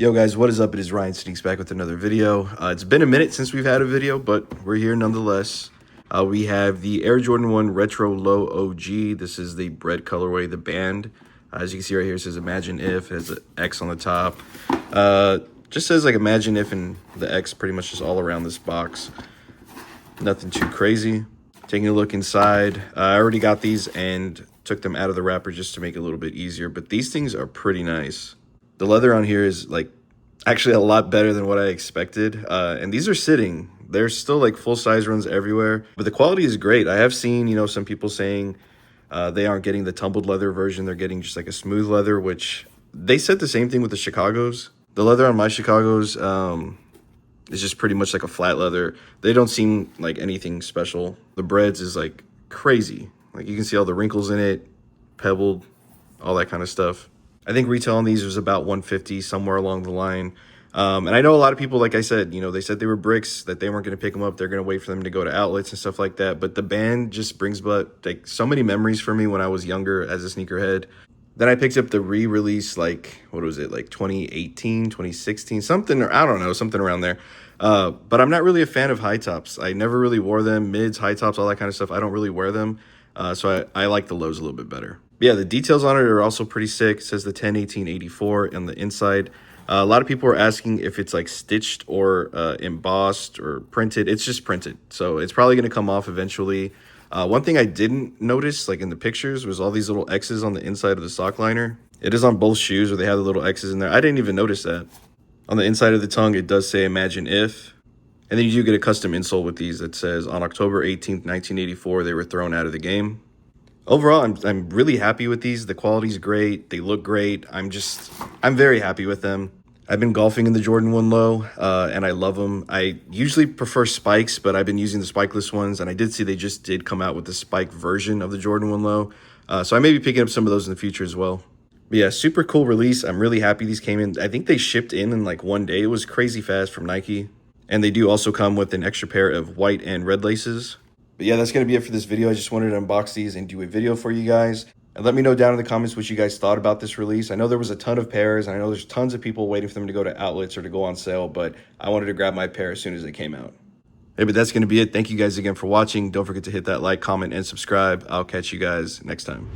Yo guys, what is up? It is Ryan Sneaks back with another video. It's been a minute since we've had a video, but we're here nonetheless. We have the Air Jordan 1 Retro Low OG. This is the bread colorway, the band. As you can see right here, it says Imagine If. It has an X on the top. Just says like Imagine If and the X pretty much just all around this box. Nothing too crazy. Taking a look inside, I already got these and took them out of the wrapper just to make it a little bit easier, but these things are pretty nice. The leather on here is like actually a lot better than what I expected. And these are sitting. There's still like full size runs everywhere, but the quality is great. I have seen, some people saying they aren't getting the tumbled leather version. They're getting just like a smooth leather, which they said the same thing with the Chicagos. The leather on my Chicagos is just pretty much like a flat leather. They don't seem like anything special. The breads is like crazy. Like you can see all the wrinkles in it, pebbled, all that kind of stuff. I think retail on these was about $150, somewhere along the line. And I know a lot of people, like I said, they said they were bricks, that they weren't going to pick them up. They're going to wait for them to go to outlets and stuff like that. But the band just brings like so many memories for me when I was younger as a sneakerhead. Then I picked up the re-release, like, what was it, like 2018, 2016, something, or I don't know, something around there. But I'm not really a fan of high tops. I never really wore them, mids, high tops, all that kind of stuff. I don't really wear them. So I like the lows a little bit better. Yeah, the details on it are also pretty sick. It says the 10/18/84 on the inside. A lot of people are asking if it's like stitched or embossed or printed. It's just printed, so it's probably going to come off eventually. One thing I didn't notice, like in the pictures, was all these little X's on the inside of the sock liner. It is on both shoes where they have the little X's in there. I didn't even notice that. On the inside of the tongue, it does say Imagine If. And then you do get a custom insole with these that says, on October 18th, 1984, they were thrown out of the game. Overall, I'm really happy with these. The quality's great. They look great. I'm very happy with them. I've been golfing in the Jordan 1 Low, and I love them. I usually prefer spikes, but I've been using the spikeless ones, and I did see they just did come out with the spike version of the Jordan 1 Low. So I may be picking up some of those in the future as well. But yeah, super cool release. I'm really happy these came in. I think they shipped in like one day. It was crazy fast from Nike. And they do also come with an extra pair of white and red laces. But yeah, that's going to be it for this video. I just wanted to unbox these and do a video for you guys. And let me know down in the comments what you guys thought about this release. I know there was a ton of pairs. And I know there's tons of people waiting for them to go to outlets or to go on sale. But I wanted to grab my pair as soon as it came out. Hey, but that's going to be it. Thank you guys again for watching. Don't forget to hit that like, comment, and subscribe. I'll catch you guys next time.